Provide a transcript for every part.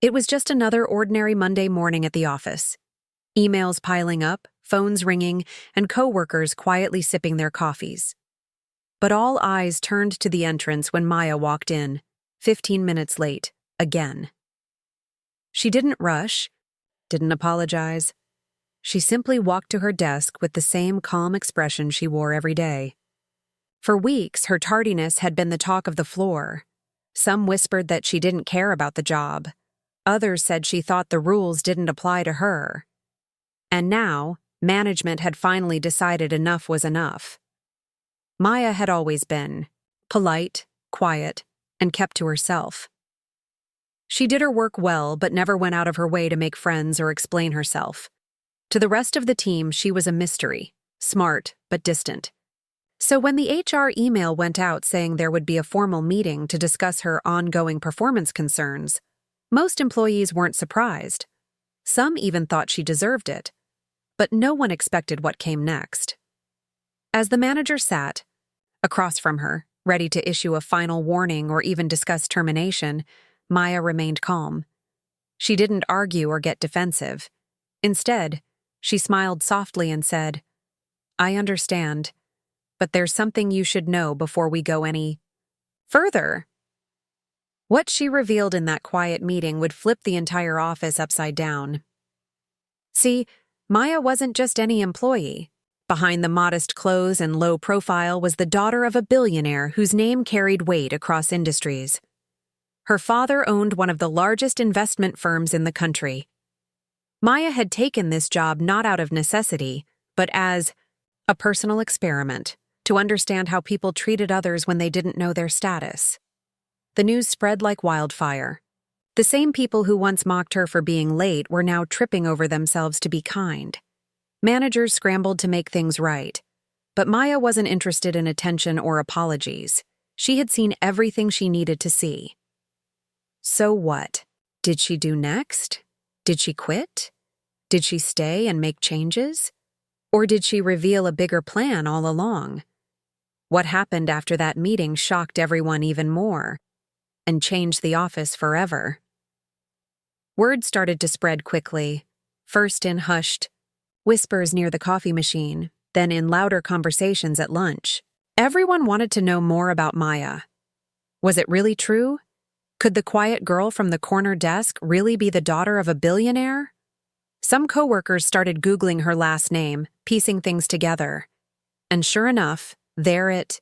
It was just another ordinary Monday morning at the office. Emails piling up, phones ringing, and coworkers quietly sipping their coffees. But all eyes turned to the entrance when Maya walked in, 15 minutes late, again. She didn't rush, didn't apologize. She simply walked to her desk with the same calm expression she wore every day. For weeks, her tardiness had been the talk of the floor. Some whispered that she didn't care about the job. Others said she thought the rules didn't apply to her. And now, management had finally decided enough was enough. Maya had always been polite, quiet, and kept to herself. She did her work well, but never went out of her way to make friends or explain herself. To the rest of the team, she was a mystery, smart but distant. So when the HR email went out saying there would be a formal meeting to discuss her ongoing performance concerns, most employees weren't surprised. Some even thought she deserved it. But no one expected what came next. As the manager sat across from her, ready to issue a final warning or even discuss termination, Maya remained calm. She didn't argue or get defensive. Instead, she smiled softly and said, "I understand, but there's something you should know before we go any further." What she revealed in that quiet meeting would flip the entire office upside down. See, Maya wasn't just any employee. Behind the modest clothes and low profile was the daughter of a billionaire whose name carried weight across industries. Her father owned one of the largest investment firms in the country. Maya had taken this job not out of necessity, but as a personal experiment to understand how people treated others when they didn't know their status. The news spread like wildfire. The same people who once mocked her for being late were now tripping over themselves to be kind. Managers scrambled to make things right. But Maya wasn't interested in attention or apologies. She had seen everything she needed to see. So what? Did she do next? Did she quit? Did she stay and make changes? Or did she reveal a bigger plan all along? What happened after that meeting shocked everyone even more and changed the office forever. Word started to spread quickly, first in hushed whispers near the coffee machine, then in louder conversations at lunch. Everyone wanted to know more about Maya. Was it really true? Could the quiet girl from the corner desk really be the daughter of a billionaire? Some coworkers started Googling her last name, piecing things together. And sure enough, there it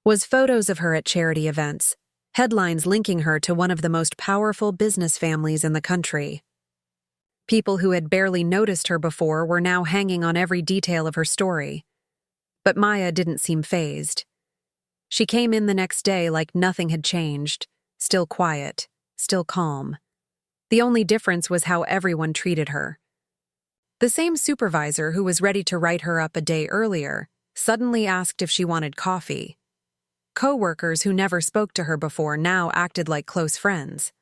was, photos of her at charity events, headlines linking her to one of the most powerful business families in the country. People who had barely noticed her before were now hanging on every detail of her story. But Maya didn't seem fazed. She came in the next day like nothing had changed, still quiet, still calm. The only difference was how everyone treated her. The same supervisor who was ready to write her up a day earlier suddenly asked if she wanted coffee. Coworkers who never spoke to her before now acted like close friends.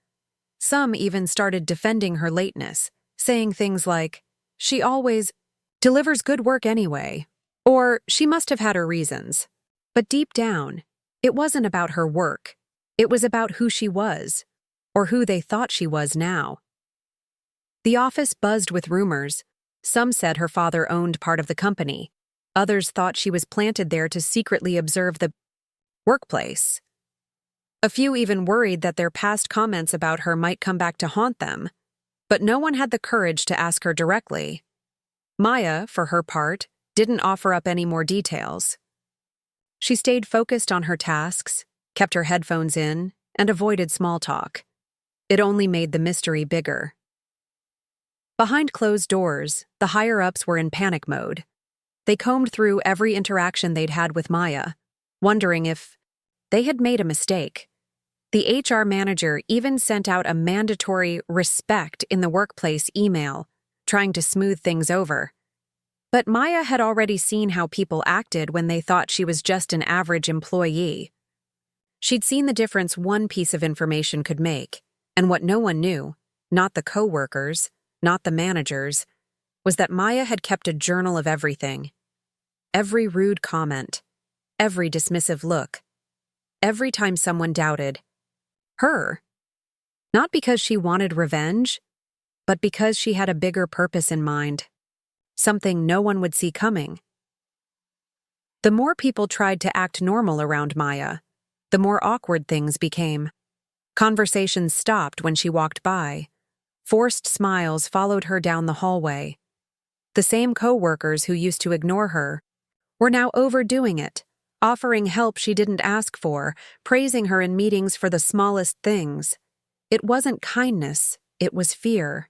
Some even started defending her lateness, saying things like, "She always delivers good work anyway," or "She must have had her reasons." But deep down, it wasn't about her work. It was about who she was, or who they thought she was now. The office buzzed with rumors. Some said her father owned part of the company. Others thought she was planted there to secretly observe the workplace. A few even worried that their past comments about her might come back to haunt them. But no one had the courage to ask her directly. Maya, for her part, didn't offer up any more details. She stayed focused on her tasks, kept her headphones in, and avoided small talk. It only made the mystery bigger. Behind closed doors, the higher-ups were in panic mode. They combed through every interaction they'd had with Maya, wondering if they had made a mistake. The HR manager even sent out a mandatory respect in the workplace email, trying to smooth things over. But Maya had already seen how people acted when they thought she was just an average employee. She'd seen the difference one piece of information could make, and what no one knew, not the coworkers, not the managers, was that Maya had kept a journal of everything. Every rude comment, every dismissive look, every time someone doubted her. Not because she wanted revenge, but because she had a bigger purpose in mind, something no one would see coming. The more people tried to act normal around Maya, the more awkward things became. Conversations stopped when she walked by. Forced smiles followed her down the hallway. The same co-workers who used to ignore her were now overdoing it, offering help she didn't ask for, praising her in meetings for the smallest things. It wasn't kindness, it was fear.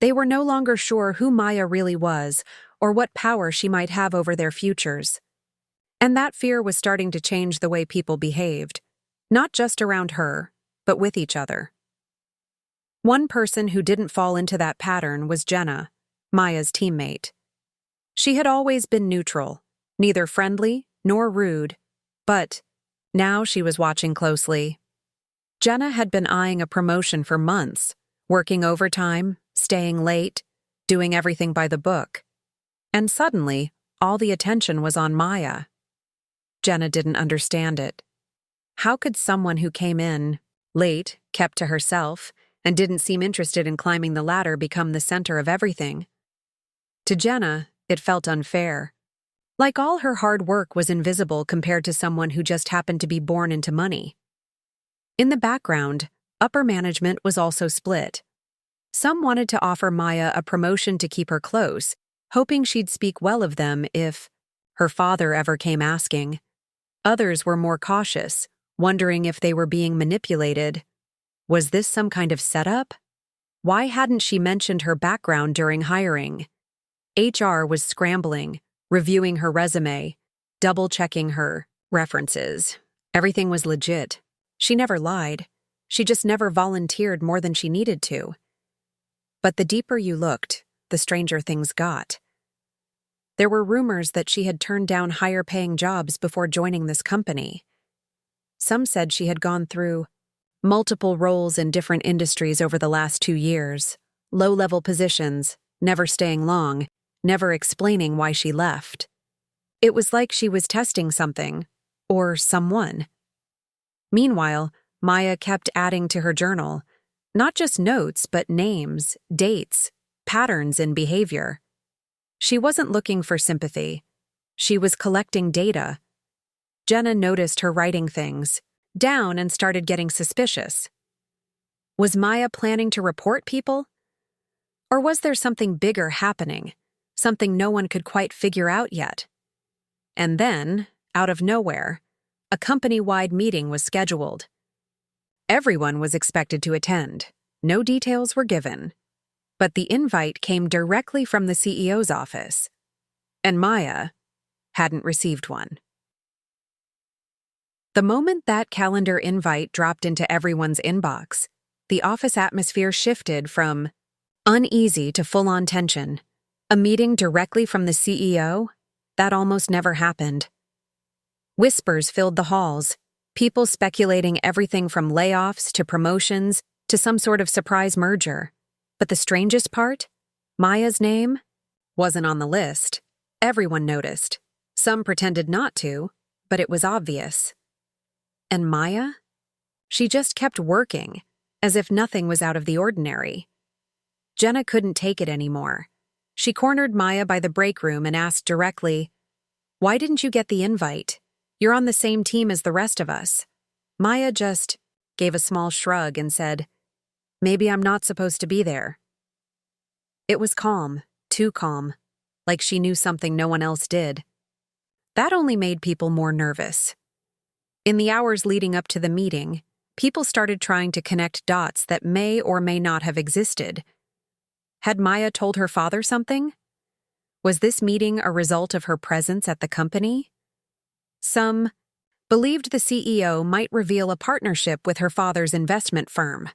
They were no longer sure who Maya really was or what power she might have over their futures. And that fear was starting to change the way people behaved, not just around her, but with each other. One person who didn't fall into that pattern was Jenna, Maya's teammate. She had always been neutral, neither friendly nor rude, but now she was watching closely. Jenna had been eyeing a promotion for months, working overtime, staying late, doing everything by the book. And suddenly, all the attention was on Maya. Jenna didn't understand it. How could someone who came in late, kept to herself, and didn't seem interested in climbing the ladder become the center of everything? To Jenna, it felt unfair. Like all her hard work was invisible compared to someone who just happened to be born into money. In the background, upper management was also split. Some wanted to offer Maya a promotion to keep her close, hoping she'd speak well of them if her father ever came asking. Others were more cautious, wondering if they were being manipulated. Was this some kind of setup? Why hadn't she mentioned her background during hiring? HR was scrambling, reviewing her resume, double-checking her references. Everything was legit. She never lied. She just never volunteered more than she needed to. But the deeper you looked, the stranger things got. There were rumors that she had turned down higher-paying jobs before joining this company. Some said she had gone through multiple roles in different industries over the last 2 years, low-level positions, never staying long, never explaining why she left. It was like she was testing something, or someone. Meanwhile, Maya kept adding to her journal, not just notes, but names, dates, patterns in behavior. She wasn't looking for sympathy. She was collecting data. Jenna noticed her writing things down and started getting suspicious. Was Maya planning to report people? Or was there something bigger happening, something no one could quite figure out yet? And then, out of nowhere, a company-wide meeting was scheduled. Everyone was expected to attend. No details were given. But the invite came directly from the CEO's office, and Maya hadn't received one. The moment that calendar invite dropped into everyone's inbox, the office atmosphere shifted from uneasy to full-on tension. A meeting directly from the CEO? That almost never happened. Whispers filled the halls, people speculating everything from layoffs to promotions to some sort of surprise merger. But the strangest part? Maya's name wasn't on the list. Everyone noticed. Some pretended not to, but it was obvious. And Maya? She just kept working, as if nothing was out of the ordinary. Jenna couldn't take it anymore. She cornered Maya by the break room and asked directly, "Why didn't you get the invite? You're on the same team as the rest of us." Maya just gave a small shrug and said, "Maybe I'm not supposed to be there." It was calm, too calm, like she knew something no one else did. That only made people more nervous. In the hours leading up to the meeting, people started trying to connect dots that may or may not have existed. Had Maya told her father something? Was this meeting a result of her presence at the company? Some believed the CEO might reveal a partnership with her father's investment firm.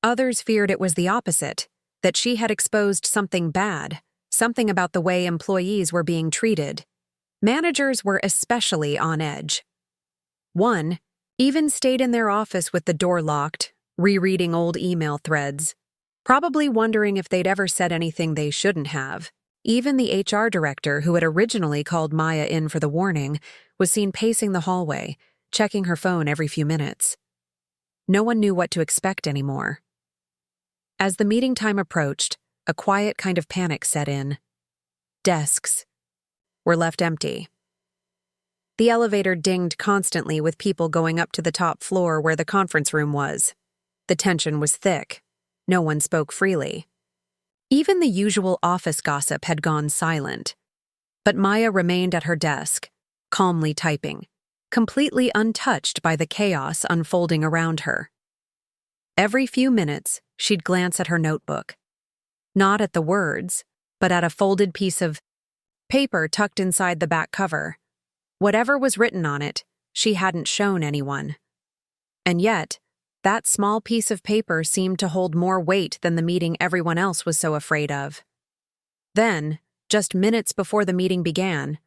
Others feared it was the opposite, that she had exposed something bad, something about the way employees were being treated. Managers were especially on edge. One even stayed in their office with the door locked, rereading old email threads, probably wondering if they'd ever said anything they shouldn't have. Even the HR director, who had originally called Maya in for the warning, was seen pacing the hallway, checking her phone every few minutes. No one knew what to expect anymore. As the meeting time approached, a quiet kind of panic set in. Desks were left empty. The elevator dinged constantly with people going up to the top floor where the conference room was. The tension was thick. No one spoke freely. Even the usual office gossip had gone silent. But Maya remained at her desk, calmly typing, completely untouched by the chaos unfolding around her. Every few minutes, she'd glance at her notebook. Not at the words, but at a folded piece of paper tucked inside the back cover. Whatever was written on it, she hadn't shown anyone. And yet, that small piece of paper seemed to hold more weight than the meeting everyone else was so afraid of. Then, just minutes before the meeting began,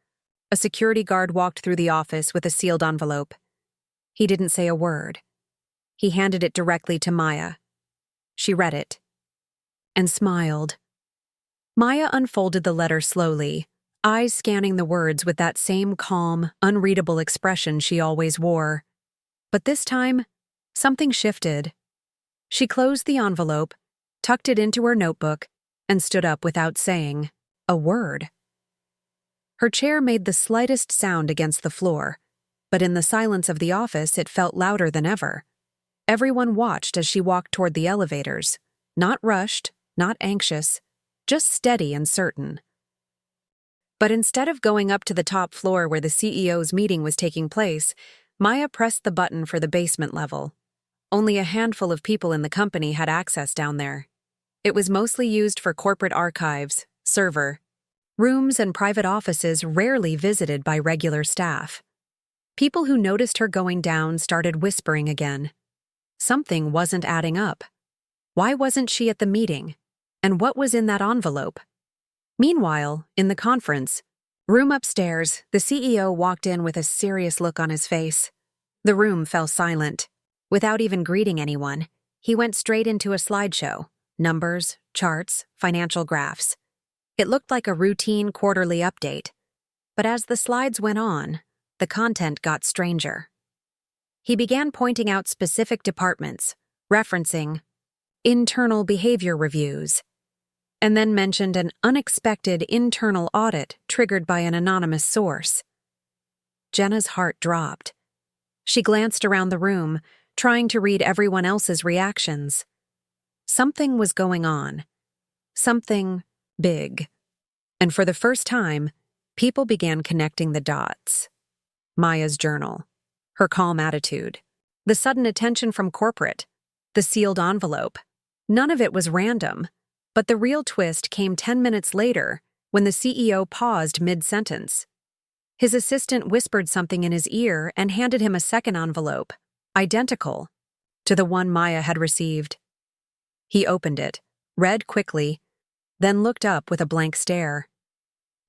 a security guard walked through the office with a sealed envelope. He didn't say a word. He handed it directly to Maya. She read it and smiled. Maya unfolded the letter slowly, eyes scanning the words with that same calm, unreadable expression she always wore. But this time, something shifted. She closed the envelope, tucked it into her notebook, and stood up without saying a word. Her chair made the slightest sound against the floor, but in the silence of the office it felt louder than ever. Everyone watched as she walked toward the elevators, not rushed, not anxious, just steady and certain. But instead of going up to the top floor where the CEO's meeting was taking place, Maya pressed the button for the basement level. Only a handful of people in the company had access down there. It was mostly used for corporate archives, server rooms, and private offices rarely visited by regular staff. People who noticed her going down started whispering again. Something wasn't adding up. Why wasn't she at the meeting? And what was in that envelope? Meanwhile, in the conference room upstairs, the CEO walked in with a serious look on his face. The room fell silent. Without even greeting anyone, he went straight into a slideshow: numbers, charts, financial graphs. It looked like a routine quarterly update. But as the slides went on, the content got stranger. He began pointing out specific departments, referencing internal behavior reviews, and then mentioned an unexpected internal audit triggered by an anonymous source. Jenna's heart dropped. She glanced around the room, trying to read everyone else's reactions. Something was going on. Something big. And for the first time, people began connecting the dots. Maya's journal, her calm attitude, the sudden attention from corporate, the sealed envelope. None of it was random, but the real twist came 10 minutes later when the CEO paused mid-sentence. His assistant whispered something in his ear and handed him a second envelope, identical to the one Maya had received. He opened it, read quickly, then looked up with a blank stare.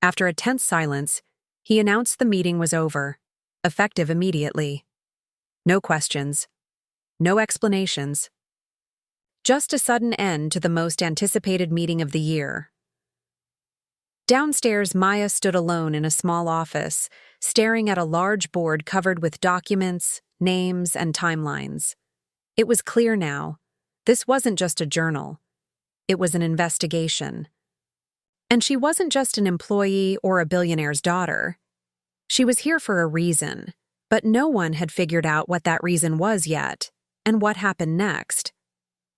After a tense silence, he announced the meeting was over, effective immediately. No questions, no explanations. Just a sudden end to the most anticipated meeting of the year. Downstairs, Maya stood alone in a small office, staring at a large board covered with documents, names, and timelines. It was clear now. This wasn't just a journal. It was an investigation. And she wasn't just an employee or a billionaire's daughter. She was here for a reason, but no one had figured out what that reason was yet, and what happened next.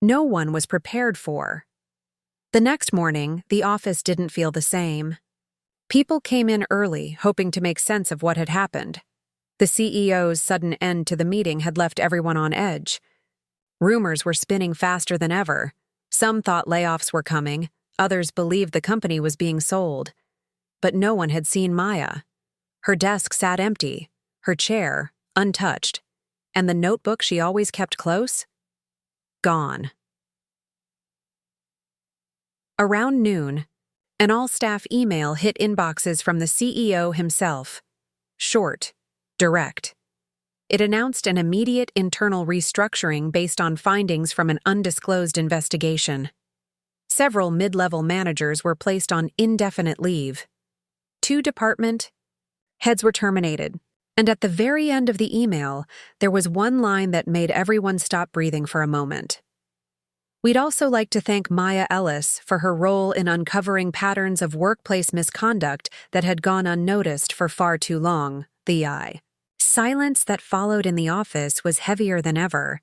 No one was prepared for. The next morning, the office didn't feel the same. People came in early, hoping to make sense of what had happened. The CEO's sudden end to the meeting had left everyone on edge. Rumors were spinning faster than ever. Some thought layoffs were coming, others believed the company was being sold. But no one had seen Maya. Her desk sat empty, her chair untouched, and the notebook she always kept close? Gone. Around noon, an all-staff email hit inboxes from the CEO himself. Short, direct. It announced an immediate internal restructuring based on findings from an undisclosed investigation. Several mid-level managers were placed on indefinite leave. 2 department heads were terminated, And at the very end of the email, there was one line that made everyone stop breathing for a moment. "We'd also like to thank Maya Ellis for her role in uncovering patterns of workplace misconduct that had gone unnoticed for far too long, the I." Silence that followed in the office was heavier than ever.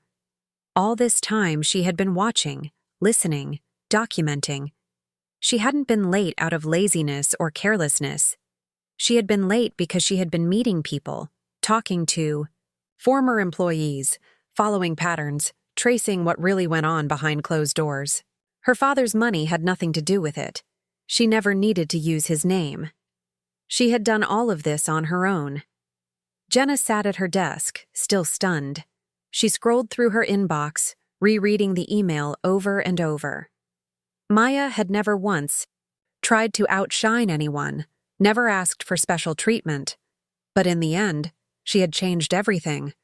All this time she had been watching, listening, documenting. She hadn't been late out of laziness or carelessness. She had been late because she had been meeting people, talking to former employees, following patterns, tracing what really went on behind closed doors. Her father's money had nothing to do with it. She never needed to use his name. She had done all of this on her own. Jenna sat at her desk, still stunned. She scrolled through her inbox, rereading the email over and over. Maya had never once tried to outshine anyone, never asked for special treatment. But in the end, she had changed everything.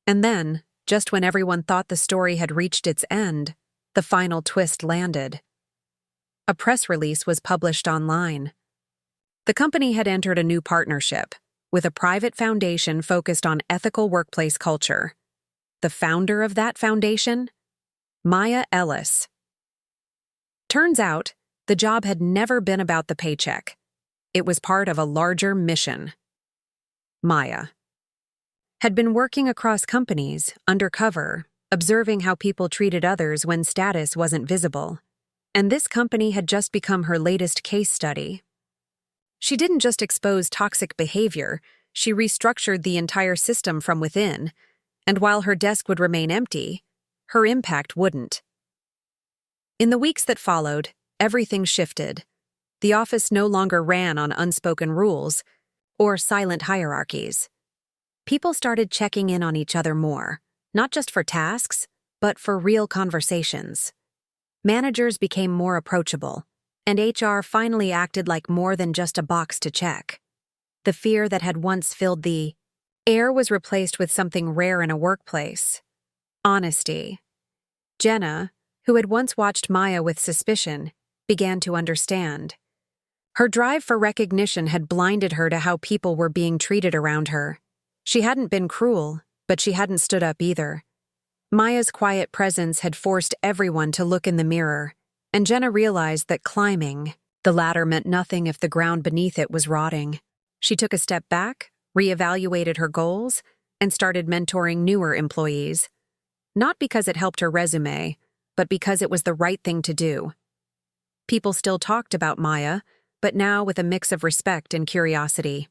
And then, just when everyone thought the story had reached its end, the final twist landed. A press release was published online. The company had entered a new partnership with a private foundation focused on ethical workplace culture. The founder of that foundation? Maya Ellis. Turns out, the job had never been about the paycheck. It was part of a larger mission. Maya had been working across companies, undercover, observing how people treated others when status wasn't visible. And this company had just become her latest case study. She didn't just expose toxic behavior, she restructured the entire system from within, and while her desk would remain empty, her impact wouldn't. In the weeks that followed, everything shifted. The office no longer ran on unspoken rules or silent hierarchies. People started checking in on each other more, not just for tasks, but for real conversations. Managers became more approachable, and HR finally acted like more than just a box to check. The fear that had once filled the air was replaced with something rare in a workplace: honesty. Jenna, who had once watched Maya with suspicion, began to understand. Her drive for recognition had blinded her to how people were being treated around her. She hadn't been cruel, but she hadn't stood up either. Maya's quiet presence had forced everyone to look in the mirror, and Jenna realized that climbing the ladder meant nothing if the ground beneath it was rotting. She took a step back, reevaluated her goals, and started mentoring newer employees. Not because it helped her resume, but because it was the right thing to do. People still talked about Maya, but now with a mix of respect and curiosity.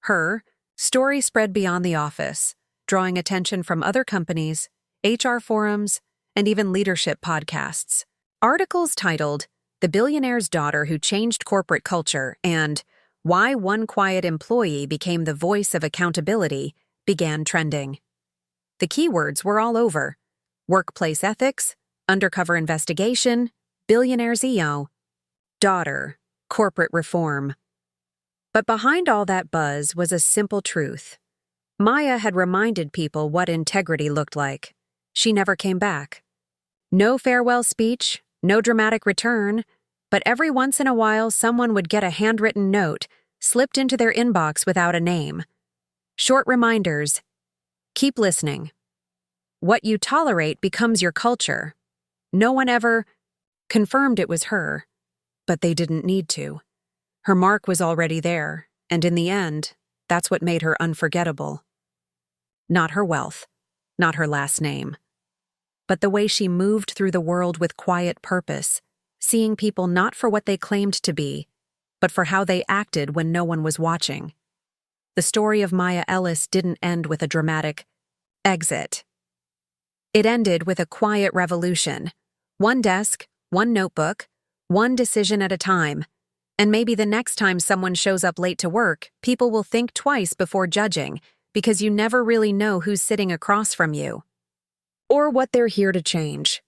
Her story spread beyond the office, drawing attention from other companies, HR forums, and even leadership podcasts. Articles titled "The Billionaire's Daughter Who Changed Corporate Culture" and "Why One Quiet Employee Became the Voice of Accountability" began trending. The keywords were all over: workplace ethics, undercover investigation, billionaire's EO, daughter, corporate reform. But behind all that buzz was a simple truth. Maya had reminded people what integrity looked like. She never came back. No farewell speech, no dramatic return, but every once in a while someone would get a handwritten note slipped into their inbox without a name. Short reminders: keep listening. What you tolerate becomes your culture. No one ever confirmed it was her, but they didn't need to. Her mark was already there, and in the end, that's what made her unforgettable. Not her wealth, not her last name, but the way she moved through the world with quiet purpose, seeing people not for what they claimed to be, but for how they acted when no one was watching. The story of Maya Ellis didn't end with a dramatic exit. It ended with a quiet revolution. One desk, one notebook, one decision at a time. And maybe the next time someone shows up late to work, people will think twice before judging, because you never really know who's sitting across from you or what they're here to change.